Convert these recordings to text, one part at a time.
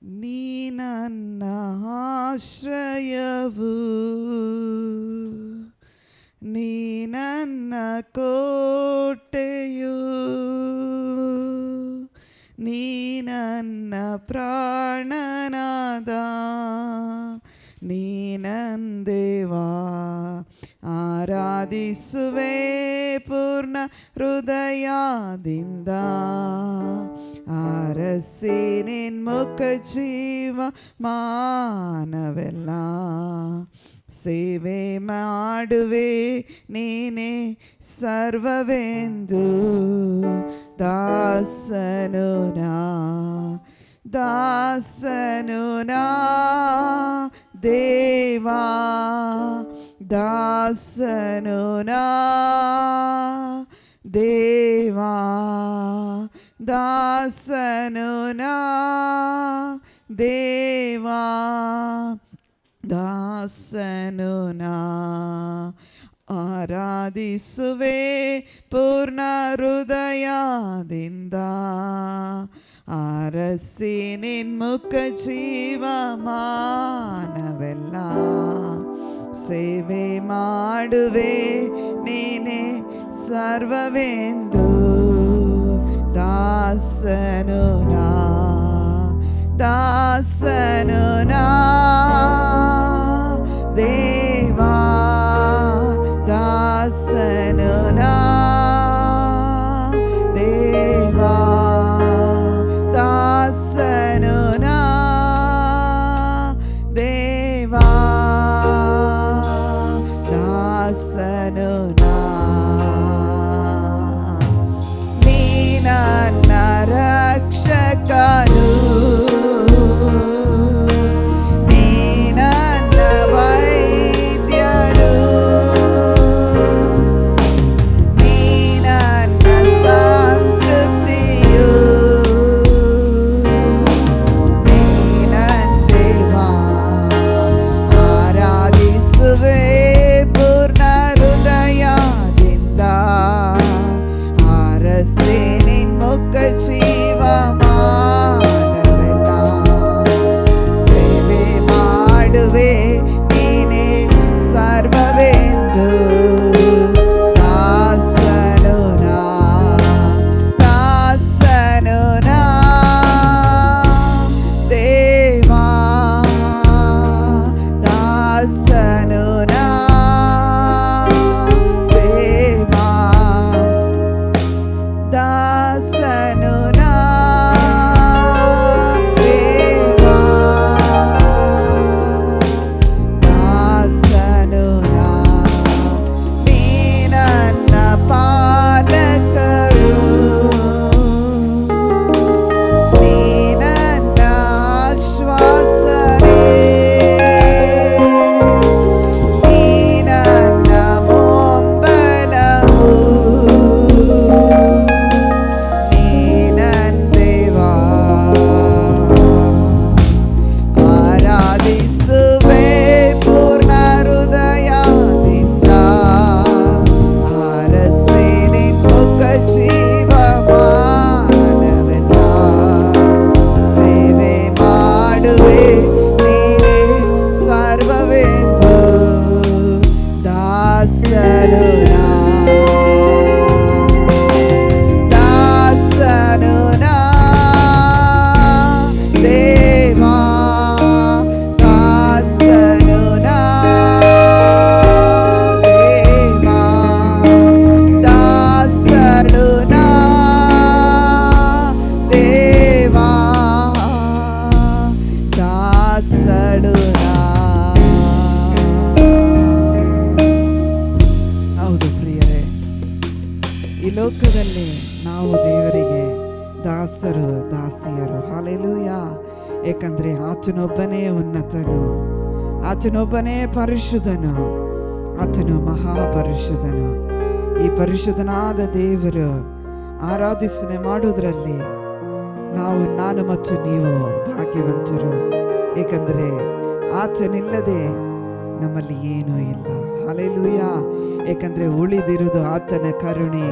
ನೀ ನನ್ನ ಆಶ್ರಯವು, ನೀ ನನ್ನ ಕೋಟೆಯು, ನೀ ನನ್ನ ಪ್ರಾಣನಾದ, ನೀ ನನ್ನ ದೇವಾ. ಆರಾಧಿಸುವೆ ಪೂರ್ಣ ಹೃದಯದಿಂದ, ಆರಸಿ ನಿನ್ಮುಖ ಜೀವ ಮಾನವೆಲ್ಲ. ಸೇವೆ ಮಾಡುವೆ ನೀನೇ ಸರ್ವವೆಂದು, ದಾಸನು ನಾ, ದಾಸನು ನಾ ದೇವಾ, ದಾಸನು ನಾ ದೇವಾ, ದಾಸನು ನಾ ದೇವಾ, ದಾಸನು ನಾ. ಆರಾಧಿಸುವೆ ಪೂರ್ಣ ಹೃದಯದಿಂದ, ಆರಸಿ ನಿನ್ಮುಖ ಜೀವ ಮಾನವೆಲ್ಲ. ಸೇವೆ ಮಾಡುವೆ ನೀನೇ ಸರ್ವವೆಂದು, ದಾಸನು ನಾ, ದಾಸನು ನಾ ದೇವಾ, ದಾಸನು ನಾ ದೇವಾ, ದಾಸನು ನಾ ದೇವಾ, ದಾಸನು ನಾ. ನೀ ನನ್ನ ರಕ್ಷಕನು, ನೀ ನನ್ನ ವೈದ್ಯರು, ನೀ ನನ್ನ ಸಂತೃಪ್ತಿಯು, ನೀ ನನ್ನ ದೇವಾ. ಆರಾಧಿಸುವೆ ಪೂರ್ಣ ಹೃದಯದಿಂದ, ಆರಸಿ ನಿನ್ಮುಖ ಜೀವ ಮಾನವೆಲ್ಲ. ಸೇವೆ ಮಾಡುವೆ ನೀನೇ ಸರ್ವವೆಂದು, ದಾಸನು ನಾ, ದಾಸನು ನಾ ದೇವಾ, ದಾಸನು ನಾ ದೇವಾ, ದಾಸನು ನಾ ದೇವಾ, ದಾಸನು ನಾ. ನೀ ನನ್ನ ಪಾಲಕರು, ನೀ ನನ್ನ ಆಶ್ವಾಸನೆ, ನೀ ನನ್ನ ಮೊಂಬಲವು, ನೀ ನನ್ನ ದೇವಾ. ಆರಾಧಿಸುವೆ ಪೂರ್ಣ ಹೃದಯದಿಂದ, ಆರಸಿ ನಿನ್ಮುಖ ಜೀವ ಮಾನವೆಲ್ಲ. ಸೇವೆ ಮಾಡುವೆ ನೀನೇ ಸರ್ವವೆಂದು, ದಾಸನು ನಾ, ದಾಸನು ನಾ ದೇವಾ, ದಾಸನು ನಾ ದೇವಾ, ದಾಸನು ನಾ ದೇವಾ, ದಾಸನು ನಾ. ಹೌದು ಪ್ರಿಯರೇ, ಈ ಲೋಕದಲ್ಲಿ ನಾವು ದೇವರಿಗೆ ದಾಸರು, ದಾಸಿಯರು. ಹಾಲೆಲೂಯ. ಏಕೆಂದರೆ ಆತನೊಬ್ಬನೇ ಉನ್ನತನು, ಆತನೊಬ್ಬನೇ ಪರಿಶುದ್ಧನು, ಆತನು ಮಹಾಪರಿಶುದ್ಧನು. ಈ ಪರಿಶುದ್ಧನಾದ ದೇವರು ಆರಾಧಿಸನೆ ಮಾಡುವುದರಲ್ಲಿ ನಾನು ಮತ್ತು ನೀವು ಭಾಗ್ಯವಂತರು. ಏಕೆಂದರೆ ಆತನಿಲ್ಲದೆ ನಮ್ಮಲ್ಲಿ ಏನೂ ಇಲ್ಲ. ಹಲ್ಲೆಲೂಯ. ಏಕೆಂದರೆ ಉಳಿದಿರುವುದು ಆತನ ಕರುಣೆ,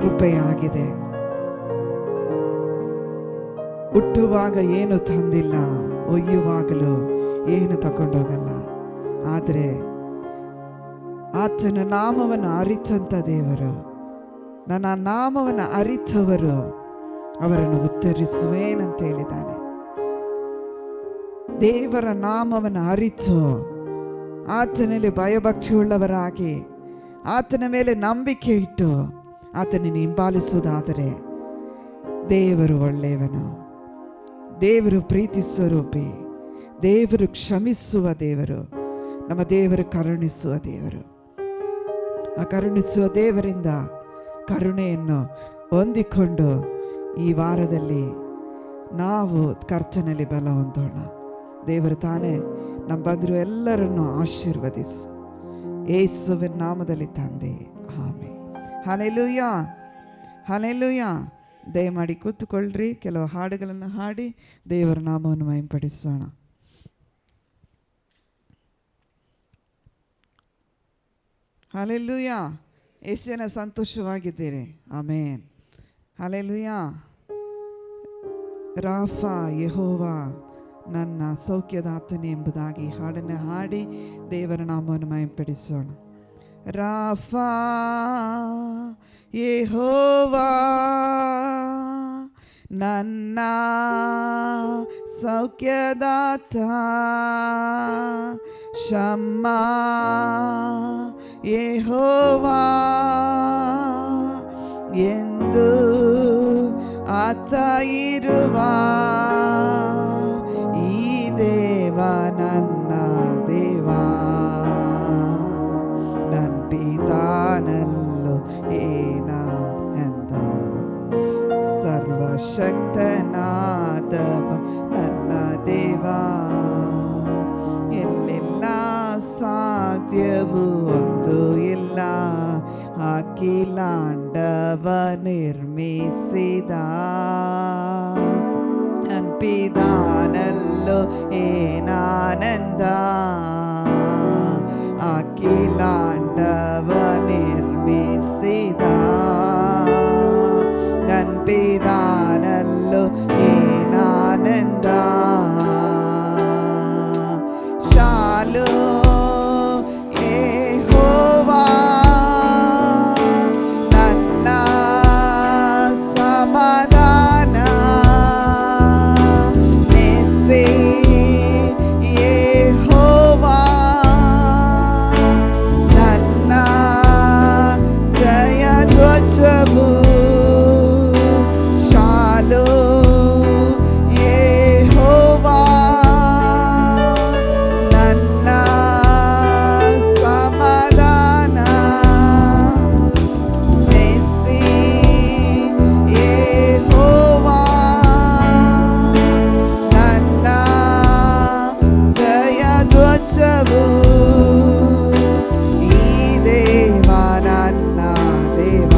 ಕೃಪೆಯಾಗಿದೆ. ಹುಟ್ಟುವಾಗ ಏನು ತಂದಿಲ್ಲ, ಒಯ್ಯುವಾಗಲೂ ಏನು ತಗೊಂಡೋಗಲ್ಲ. ಆದರೆ ಆತನ ನಾಮವನ್ನು ಅರಿತಂಥ ದೇವರು, ನನ್ನ ನಾಮವನ್ನು ಅರಿತವರು ಅವರನ್ನು ಉತ್ತರಿಸುವೇನಂತ ಹೇಳಿದ್ದಾನೆ. ದೇವರ ನಾಮವನ್ನು ಅರಿತು ಆತನಲ್ಲಿ ಭಯಭಕ್ತಿಯುಳ್ಳವರಾಗಿ ಆತನ ಮೇಲೆ ನಂಬಿಕೆ ಇಟ್ಟು ಆತನನ್ನು ಹಿಂಬಾಲಿಸುವುದಾದರೆ ದೇವರು ಒಳ್ಳೆಯವನು, ದೇವರು ಪ್ರೀತಿ ಸ್ವರೂಪಿ, ದೇವರು ಕ್ಷಮಿಸುವ ದೇವರು, ನಮ್ಮ ದೇವರು ಕರುಣಿಸುವ ದೇವರು. ಆ ಕರುಣಿಸುವ ದೇವರಿಂದ ಕರುಣೆಯನ್ನು ಹೊಂದಿಕೊಂಡು ಈ ವಾರದಲ್ಲಿ ನಾವು ಕರ್ತನಲ್ಲಿ ಬಲ ಹೊಂದೋಣ. ದೇವರು ತಾನೇ ನಮ್ಮ ಬಂದಿರುವ ಎಲ್ಲರನ್ನು ಆಶೀರ್ವದಿಸು, ಯೇಸುವಿನ ನಾಮದಲ್ಲಿ ತಂದೆ, ಆಮೆನ್. Hallelujah, hallelujah. ದಯಮಾಡಿ ಕೂತುಕೊಳ್ಳ್ರಿ, ಕೆಲವು ಹಾಡುಗಳನ್ನು ಹಾಡಿ ದೇವರ ನಾಮವನ್ನು ಮಹಿಮೆಪಡಿಸೋಣ. ಹಲ್ಲೆಲೂಯಾ. ಎಷ್ಟು ಜನ ಸಂತೋಷವಾಗಿದ್ದೀರಿ? ಆಮೆನ್. ಹಲ್ಲೆಲೂಯಾ. ರಾಫಾ, ಯೆಹೋವಾ ನನ್ನ ಸೌಖ್ಯದಾತನೇ ಎಂಬುದಾಗಿ ಹಾಡನ್ನು ಹಾಡಿ ದೇವರ ನಾಮವನ್ನು ಮಹಿಮೆಪಡಿಸೋಣ. ರಾಫಾ, ಯೆಹೋವಾ ನನ್ನ ಸೌಖ್ಯದಾತ, ಶಮ್ಮಾ ಯೆಹೋವಾ ಎಂದು ಆತ ಇರುವ ಈ ದೇವ ನನ್ನ ದೇವ, ನನ್ನ ಪಿತಾನಲ್ಲೋ ಏನ ಎಂದ ಸರ್ವಶಕ್ತನಾದವ ನನ್ನ ದೇವ, ಎಲ್ಲೆಲ್ಲ ಸಾಧ್ಯವೂ ಒಂದು ಇಲ್ಲ, ಅಖಿಲಾಂಡವ ನಿರ್ಮಿಸಿದ ಅನ್ಪಿದಾನಲ್ಲೋ ಏನಾನಂದ, ಅಖಿಲಾಂಡವ ನಿರ್ಮಿಸಿದ ಅನ್ಪಿದಾನಲ್ಲೋ ಏನಾನಂದ. ಶಾಲೋ ಯೆಹೋವಾ ನನ್ನ ಸಮಾಧಾನ, ನೆಸ್ಸಿ ಯೆಹೋವಾ ನನ್ನ ಜಯ ಧ್ವಜವು, ಶಾಲೋ ಯೆಹೋವಾ ನನ್ನ ಸಮಾಧಾನ, ನೆಸ್ಸಿ ಯೆಹೋವಾ ನನ್ನ ಜಯ ಧ್ವಜವು, ಈ ದೇವ ನನ್ನ ದೇವ,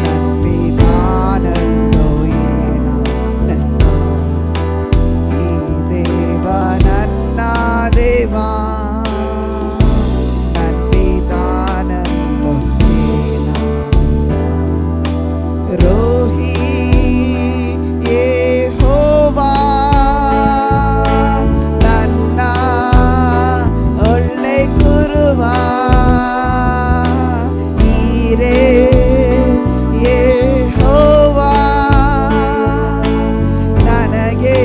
ನನ್ಪಿದಾನಲ್ಲೋ ಏನಾನಂದ, ಈ ದೇವ ನನ್ನ ದೇವ, ನನ್ಪಿದಾನಲ್ಲೋ ಏನಾನಂದ. ರೋಹಿ ಯೆಹೋವಾ ನನ್ನ ಒಳ್ಳೆ ಗುರುವ, ಈರೇ ಯೆಹೋವಾ ನನಗೆ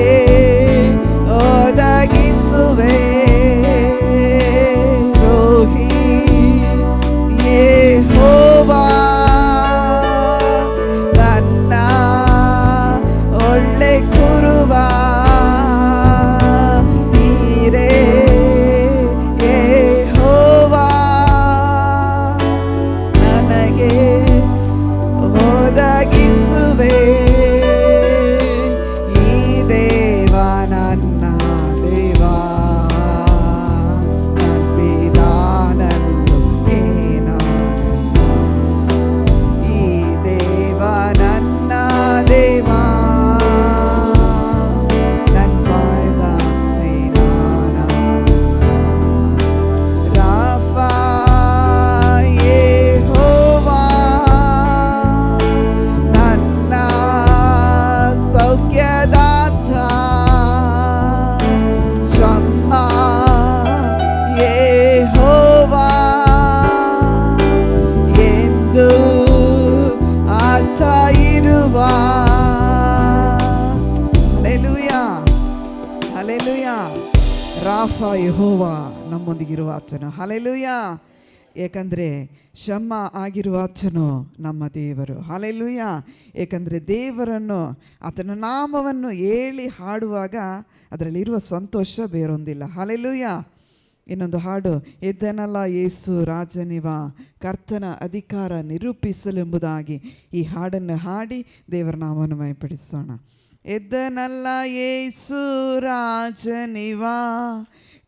ಒದಗಿಸುವೆ, ರೋಹಿ ಯೆಹೋವಾ ನನ್ನ ಒಳ್ಳೆ ಕುರುವ, ನೀರೇ ಯೆಹೋವಾ ನನಗೆ ಒದಗಿಸುವೆ, ಈ ದೇವ ನನ್ನ ದೇವ, ನನ್ಪಿದಾನಲ್ಲೋ ಏನಾನಂದ, ಈ ದೇವ ನನ್ನ ದೇವ, ಹಲ್ಲೆಲೂಯ. ರಾಫ ಯೆಹೋವ ನಮ್ಮೊಂದಿಗಿರುವ ಆತನು. ಹಲ್ಲೆಲೂಯ. ಏಕೆಂದರೆ ಶಮ್ಮ ಆಗಿರುವ ಆತನು ನಮ್ಮ ದೇವರು. ಹಲ್ಲೆಲೂಯ. ಏಕೆಂದರೆ ದೇವರನ್ನು ಆತನ ನಾಮವನ್ನು ಹೇಳಿ ಹಾಡುವಾಗ ಅದರಲ್ಲಿರುವ ಸಂತೋಷ ಬೇರೊಂದಿಲ್ಲ. ಹಲ್ಲೆಲೂಯ. ಇನ್ನೊಂದು ಹಾಡು, ಎದ್ದನಲ್ಲ ಯೇಸು ರಾಜನಿವ ಕರ್ತನ ಅಧಿಕಾರ ನಿರೂಪಿಸಲೆಂಬುದಾಗಿ. ಈ ಹಾಡನ್ನು ಹಾಡಿ ದೇವರ ನಾಮವನ್ನು ಮಹಿಮೆಪಡಿಸೋಣ. ಎದ್ದನಲ್ಲ ಯೇಸು ರಾಜನಿವ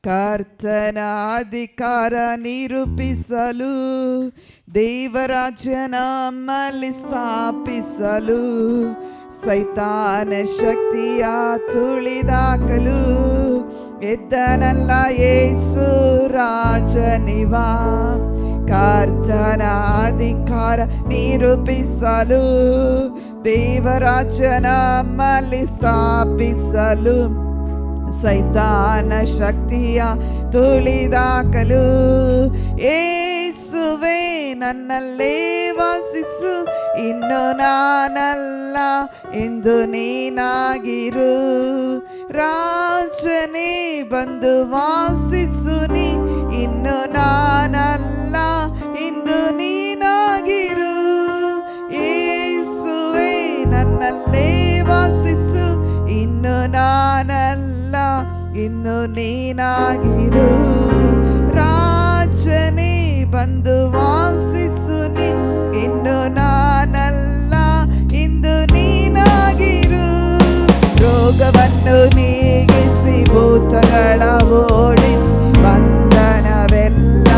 ಕರ್ತನ ಅಧಿಕಾರ ನಿರೂಪಿಸಲು, ದೇವರಾಜ್ಯ ನಮ್ಮಲ್ಲಿ ಸ್ಥಾಪಿಸಲು, ಸೈತಾನ ಶಕ್ತಿಯ ತುಳಿದಾಕಲು. ಎದ್ದನಲ್ಲ ಯೇಸು ರಾಜನಿವ ಕರ್ತನ ಅಧಿಕಾರ ನಿರೂಪಿಸಲು, ದೇವರಾಜ್ಯ ನಮ್ಮಲ್ಲಿ ಸ್ಥಾಪಿಸಲು, ಸೈತಾನ ಶಕ್ತಿಯ ತುಳಿದಾಕಲು. ಯೇಸುವೇ ನನ್ನಲ್ಲೇ ವಾಸಿಸು, ಇನ್ನು ನಾನಲ್ಲ ಎಂದು ನೀನಾಗಿರು. ರಾಜನೇ ಬಂದು ವಾಸಿಸು ನೀ, ಇನ್ನು ನಾನಲ್ಲ ಎಂದು ನೀನಾಗಿರು. ಯೇಸುವೇ ನನ್ನಲ್ಲೇ ವಾಸಿಸು, ಇನ್ನು ನಾನಲ್ಲ ಇನ್ನು ನೀನಾಗಿರು. ರಾಜನೇ ಬಂದು ವಾಸಿಸು ನೀ, ಇನ್ನು ನಾನಲ್ಲ ಇಂದು ನೀನಾಗಿರು. ರೋಗವನ್ನು ನೀಗಿಸಿ ಭೂತಗಳ ಓಡಿಸಿ ಬಂಧನವೆಲ್ಲ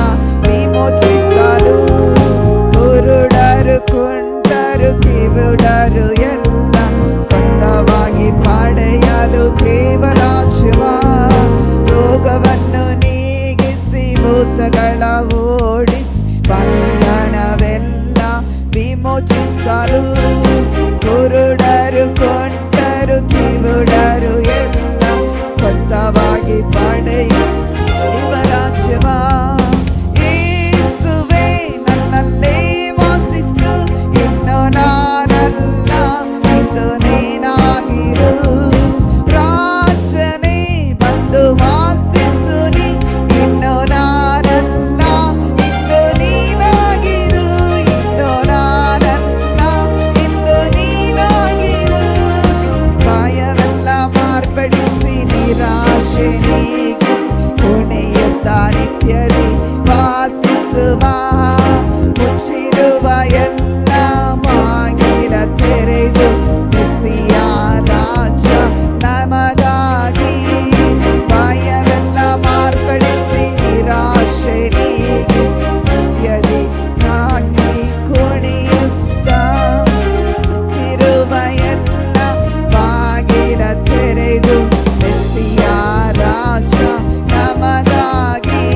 ವಿಮೋಚಿಸಲು, ಕುರುಡರು ಕುಂಟರು ಕಿವುಡರು ಎಲ್ಲ ಸ್ವಂತವಾಗಿ ಪಡೆಯಲು ದೇವರಾಜ್ಯವ. ರೋಗವನ್ನು ನೀಗಿಸಿ ಭೂತಗಳ ಓಡಿಸಿ ಬಂಧನವೆಲ್ಲ ವಿಮೋಚಿಸಲು, ಕುರುಡರು ಕೊಂಡರು ಕಿವುಡರು ಎಲ್ಲ ಸ್ವಂತವಾಗಿ ಪಡೆಯಲು ದೇವರಾಜ್ಯವ. ಯೇಸುವೇ ನನ್ನಲ್ಲೇ ವಾಸಿಸು, ಇನ್ನು ನಾನಲ್ಲ ಎಂದು ನೀನಾಗಿರು. ರಾಜನೇ ಬಂದು ವಾಸಿಸು ನೀ, ಇನ್ನು ನಾನಲ್ಲ ಇಂದು ನೀನಾಗಿರು. ಇನ್ನು ನಾನಲ್ಲ ಇಂದು ನೀನಾಗಿರು. ಭಯವೆಲ್ಲ ಮಾರ್ಪಡಿಸಿ ನಿರಾಶೆ ನೀಗಿಸಿ ಪುಣ್ಯದ ನಿತ್ಯದಿ ವಾಸಿಸುವ, ಮುಚ್ಚಿರುವ ಎಲ್ಲ ಬಾಗಿಲ ತೆರೆದು ಮೆಸ್ಸಿಯ ರಾಜ ನಮಗಾಗಿ. ಭಯವೆಲ್ಲ ಮಾರ್ಪಡಿಸಿ ನಿರಾಶೆ ನೀಗಿಸಿ ನಿತ್ಯದಿ ಆಗಿ ಕುಣಿಯುತ್ತ, ಮುಚ್ಚಿರುವ ಎಲ್ಲ ಬಾಗಿಲ ತೆರೆದು ಮೆಸ್ಸಿಯ ರಾಜ ನಮಗಾಗಿ.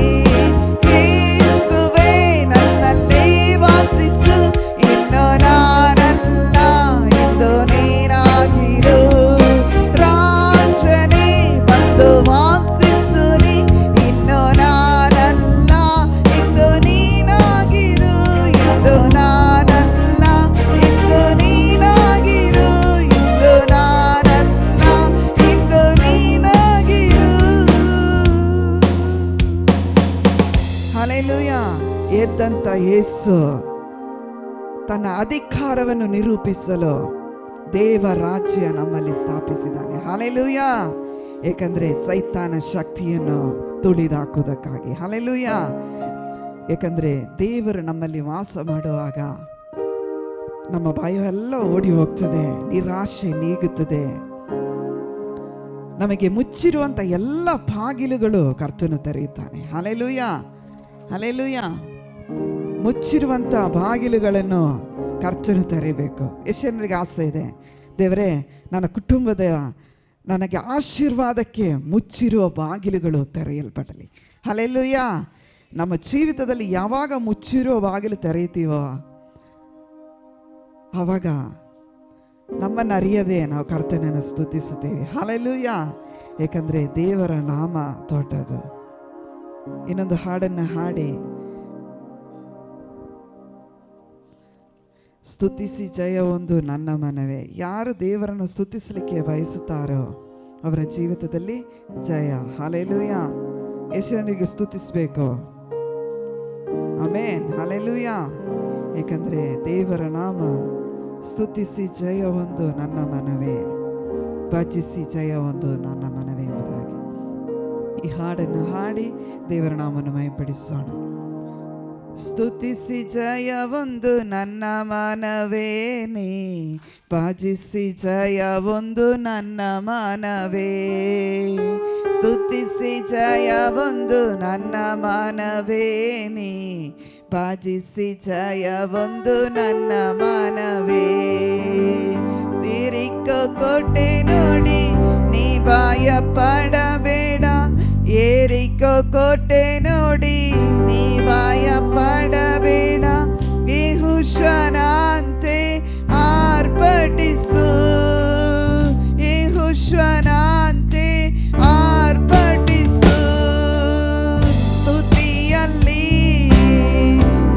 ಯೇಸುವೇ ನನ್ನಲ್ಲೇ ವಾಸಿಸು, ಇನ್ನು ನಾನಲ್ಲ ಎಂದು ನೀನಾಗಿರು. ರಾಜನೇ ಬಂದು ವಾಸಿಸು ನೀ, ಇನ್ನು ನಾನಲ್ಲ ಎಂದು ನೀನಾಗಿರು. ಇಂದು ನಾನಲ್ಲ ಎಂದು ನೀನಾಗಿರು. ಇಂದು ನಾನಲ್ಲ ಎಂದು ನೀನಾಗಿರು. ಹಲ್ಲೆಲೂಯ. ಎದ್ದಂತ ಯೇಸು ತನ್ನ ಅಧಿಕಾರವನ್ನು ನಿರೂಪಿಸಲು ದೇವ ರಾಜ್ಯ ನಮ್ಮಲ್ಲಿ ಸ್ಥಾಪಿಸಿದ್ದಾನೆ. ಹಲ್ಲೆಲೂಯ. ಏಕೆಂದರೆ ಸೈತಾನ ಶಕ್ತಿಯನ್ನು ತುಳಿದಾಕುವುದಕ್ಕಾಗಿ. ಹಲ್ಲೆಲೂಯ. ಏಕೆಂದರೆ ದೇವರು ನಮ್ಮಲ್ಲಿ ವಾಸ ಮಾಡುವಾಗ ನಮ್ಮ ಭಯವೆಲ್ಲ ಓಡಿ ಹೋಗ್ತದೆ, ನಿರಾಶೆ ನೀಗುತ್ತದೆ. ನಮಗೆ ಮುಚ್ಚಿರುವಂಥ ಎಲ್ಲ ಬಾಗಿಲುಗಳು ಕರ್ತನು ತೆರೆಯುತ್ತಾನೆ. ಹಲ್ಲೆಲೂಯ. ಹಲ್ಲೆಲೂಯ. ಮುಚ್ಚಿರುವಂಥ ಬಾಗಿಲುಗಳನ್ನು ಕರ್ತನು ತೆರೆಯಬೇಕು. ಎಷ್ಟು ಜನರಿಗೆ ಆಸೆ ಇದೆ, ದೇವರೇ ನನ್ನ ಕುಟುಂಬದ ನನಗೆ ಆಶೀರ್ವಾದಕ್ಕೆ ಮುಚ್ಚಿರುವ ಬಾಗಿಲುಗಳು ತೆರೆಯಲ್ಪಡಲಿ. ಹಲ್ಲೆಲೂಯ. ನಮ್ಮ ಜೀವಿತದಲ್ಲಿ ಯಾವಾಗ ಮುಚ್ಚಿರುವ ಬಾಗಿಲು ತೆರೆಯುತ್ತೀವೋ ಆವಾಗ ನಮ್ಮನ್ನು ಅರಿಯದೆ ನಾವು ಕರ್ತನನ್ನು ಸ್ತುತಿಸುತ್ತೇವೆ. ಹಲ್ಲೆಲೂಯ. ಏಕೆಂದರೆ ದೇವರ ನಾಮ ದೊಡ್ಡದು. ಇನ್ನೊಂದು ಹಾಡನ್ನು ಹಾಡಿ ಸ್ತುತಿಸಿ ಜಯ ಒಂದು ನನ್ನ ಮನವೇ. ಯಾರು ದೇವರನ್ನು ಸ್ತುತಿಸಲಿಕ್ಕೆ ಬಯಸುತ್ತಾರೋ ಅವರ ಜೀವಿತದಲ್ಲಿ ಜಯ. ಹಲ್ಲೆಲೂಯಾ. ಯೇಸುವಿಗೆ ಸ್ತುತಿಸಬೇಕು. ಆಮೆನ್. ಹಲ್ಲೆಲೂಯಾ. ಏಕೆಂದರೆ ದೇವರ ನಾಮ ಸ್ತುತಿಸಿ ಜಯ ಹೊಂದು ನನ್ನ ಮನವೇ, ಭಜಿಸಿ ಜಯ ಹೊಂದು ನನ್ನ ಮನವೇ ಎಂಬುದಾಗಿ ಈ ಹಾಡನ್ನು ಹಾಡಿ ದೇವರ ನಾಮವನ್ನು ಮಹಿಮೆಪಡಿಸೋಣ. ಸ್ತುತಿಸಿ ಜಯ ಒಂದು ನನ್ನ ಮನವೇ, ನೀ ಭಜಿಸಿ ಜಯ ಒಂದು ನನ್ನ ಮನವೇ. ಸ್ತುತಿಸಿ ಜಯ ಒಂದು ನನ್ನ ಮನವೇ, ನೀ ಭಜಿಸಿ ಜಯ ಒಂದು ನನ್ನ ಮನವೇ. ಸ್ಥಿರಿಕೋ ಕೋಟೆ ನೋಡಿ ನೀ ಭಯ ಪಡಬೇಡ, ಏರಿಕೋ ಕೋಟೆ ನೋಡಿ ನೀ ಭಯ ಪಡಬೇಡ. ಯೆಹೋವನಂತೆ ಆರ್ಭಟಿಸು, ಯೆಹೋವನಂತೆ ಆರ್ಭಟಿಸು. ಸ್ತುತಿಯಲ್ಲಿ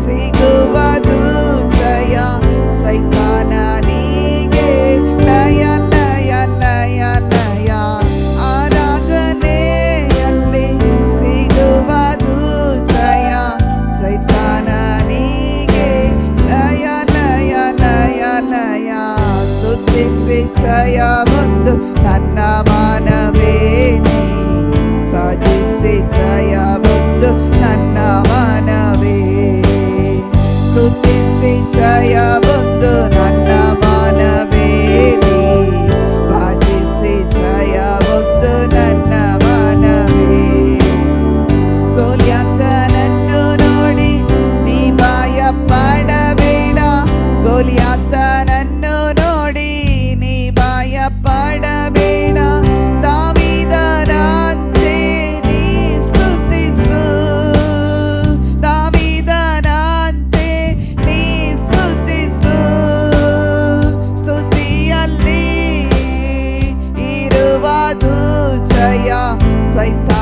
ಸಿಗುವುದು ಜಯ, ಸೈತಾನನಿಗೆ ಲಯ ಲಯ ಲಯ ಲಯ. ಆರಾಧನೆಯಲ್ಲಿ ಸಿಗುವುದು ಜಯ, ಸೈತಾನನಿಗೆ ಲಯ ಲಯ ಲಯ ಲಯ. ಸ್ತುತಿಸಿ ಜಯ ಒಂದು ನನ್ನ ಮನವೇ, ನೀ ಭಜಿಸಿ ಜಯ ಒಂದು ನನ್ನ ಮನವೇ. ಸ್ತುತಿಸಿ ಜಯ ಒಂದು ನನ್ನ ಮನವೇ, ನೀ ಭಜಿಸಿ ಜಯ ಒಂದು ನನ್ನ ಮನವೇ. ಗೋಲಿಯಾತನನ್ನು ನೋಡಿ ನೀ ಭಯ ಪಡಬೇಡ, ಗೋಲಿಯಾತನನ್ನು ನೋಡಿ ನೀ ಭಯ ಪಡಬೇಡ. ದಾವೀದನಂತೆ ನೀ ಸ್ತುತಿಸು, ದಾವೀದನಂತೆ ನೀ ಸ್ತುತಿಸು. ಸ್ತುತಿಯಲ್ಲಿ ಇರುವುದು ಜಯ, ಸೈತಾನನಿಗೆ